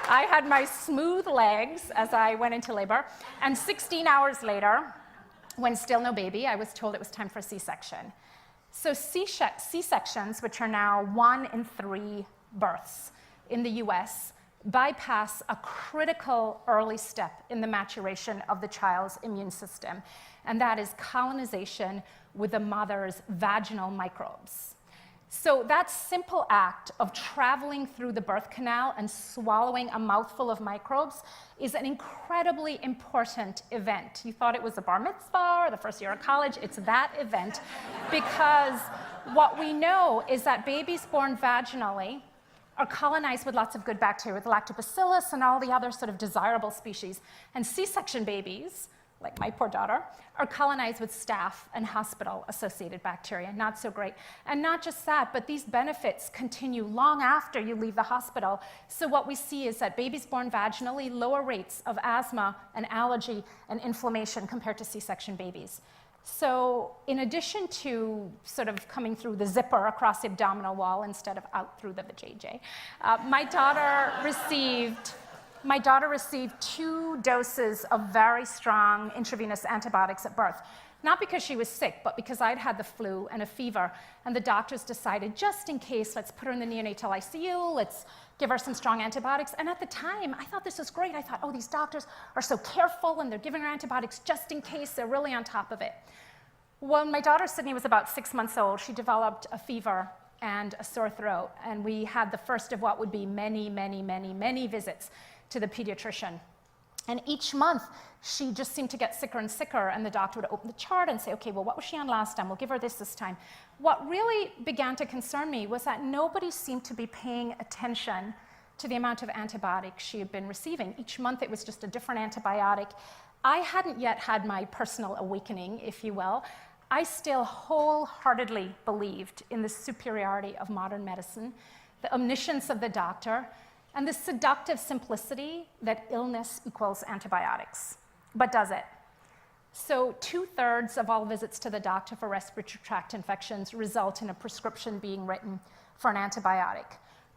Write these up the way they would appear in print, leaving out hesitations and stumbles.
I had my smooth legs as I went into labor, and 16 hours later, when still no baby, I was told it was time for a C-section. So C-sections, which are now 1 in 3 births in the US, bypass a critical early step in the maturation of the child's immune system, and that is colonization with the mother's vaginal microbes. So that simple act of traveling through the birth canal and swallowing a mouthful of microbes is an incredibly important event. You thought it was a bar mitzvah or the first year of college. It's that event because what we know is that babies born vaginally are colonized with lots of good bacteria, with lactobacillus and all the other sort of desirable species. And C-section babies, like my poor daughter, are colonized with staph and hospital-associated bacteria. Not so great. And not just that, but these benefits continue long after you leave the hospital. So what we see is that babies born vaginally lower rates of asthma and allergy and inflammation compared to C-section babies. So in addition to sort of coming through the zipper across the abdominal wall instead of out through the vajayjay, my daughter received 2 doses of very strong intravenous antibiotics at birth. Not because she was sick, but because I'd had the flu and a fever, and the doctors decided, just in case, let's put her in the neonatal ICU, let's give her some strong antibiotics. And at the time, I thought this was great. I thought, oh, these doctors are so careful, and they're giving her antibiotics just in case. They're really on top of it. When my daughter Sydney was about 6 months old, she developed a fever and a sore throat, and we had the first of what would be many, many, many, many visits to the pediatrician. And each month, she just seemed to get sicker and sicker, and the doctor would open the chart and say, okay, well, what was she on last time? We'll give her this time. What really began to concern me was that nobody seemed to be paying attention to the amount of antibiotics she had been receiving. Each month, it was just a different antibiotic. I hadn't yet had my personal awakening, if you will. I still wholeheartedly believed in the superiority of modern medicine, the omniscience of the doctor, and the seductive simplicity that illness equals antibiotics. But does it? So 2/3 of all visits to the doctor for respiratory tract infections result in a prescription being written for an antibiotic.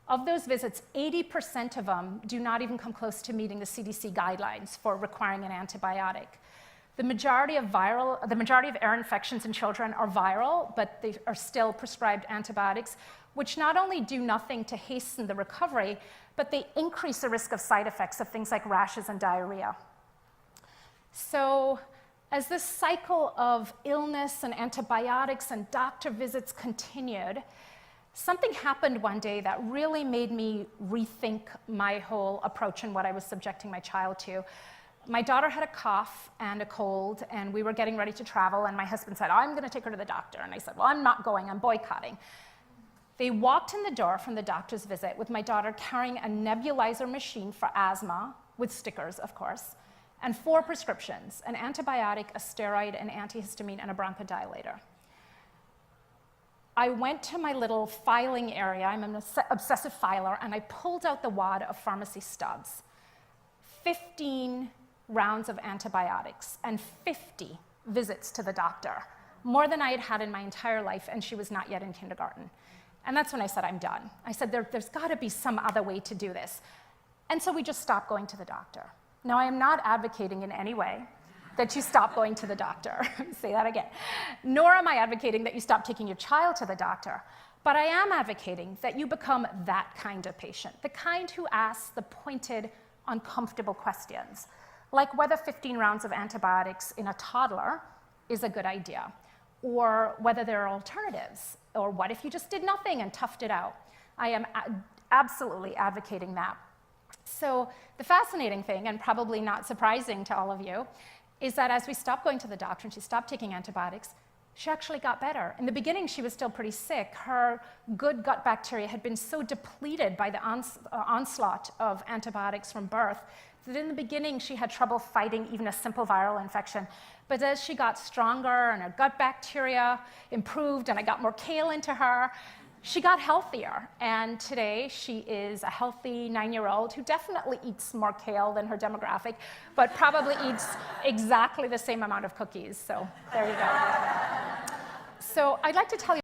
Of those visits, 80% of them do not even come close to meeting the CDC guidelines for requiring an antibiotic. The majority of ear infections in children are viral, but they are still prescribed antibiotics, which not only do nothing to hasten the recovery, but they increase the risk of side effects of things like rashes and diarrhea. So as this cycle of illness and antibiotics and doctor visits continued, something happened one day that really made me rethink my whole approach and what I was subjecting my child to. My daughter had a cough and a cold, and we were getting ready to travel, and my husband said, I'm going to take her to the doctor. And I said, well, I'm not going, I'm boycotting. They walked in the door from the doctor's visit with my daughter carrying a nebulizer machine for asthma, with stickers, of course, and 4 prescriptions, an antibiotic, a steroid, an antihistamine, and a bronchodilator. I went to my little filing area, I'm an obsessive filer, and I pulled out the wad of pharmacy stubs. 15 rounds of antibiotics and 50 visits to the doctor, more than I had had in my entire life, and she was not yet in kindergarten. And that's when I said, I'm done. I said, there's got to be some other way to do this. And so we just stopped going to the doctor. Now, I am not advocating in any way that you stop going to the doctor. Say that again. Nor am I advocating that you stop taking your child to the doctor. But I am advocating that you become that kind of patient, the kind who asks the pointed, uncomfortable questions, like whether 15 rounds of antibiotics in a toddler is a good idea, or whether there are alternatives, or what if you just did nothing and toughed it out. I am absolutely advocating that. So the fascinating thing, and probably not surprising to all of you, is that as we stopped going to the doctor and she stopped taking antibiotics, she actually got better. In the beginning, she was still pretty sick. Her good gut bacteria had been so depleted by the onslaught of antibiotics from birth that in the beginning, she had trouble fighting even a simple viral infection. But as she got stronger and her gut bacteria improved and I got more kale into her, she got healthier. And today, she is a healthy 9-year-old who definitely eats more kale than her demographic, but probably eats exactly the same amount of cookies. So there you go. So I'd like to tell you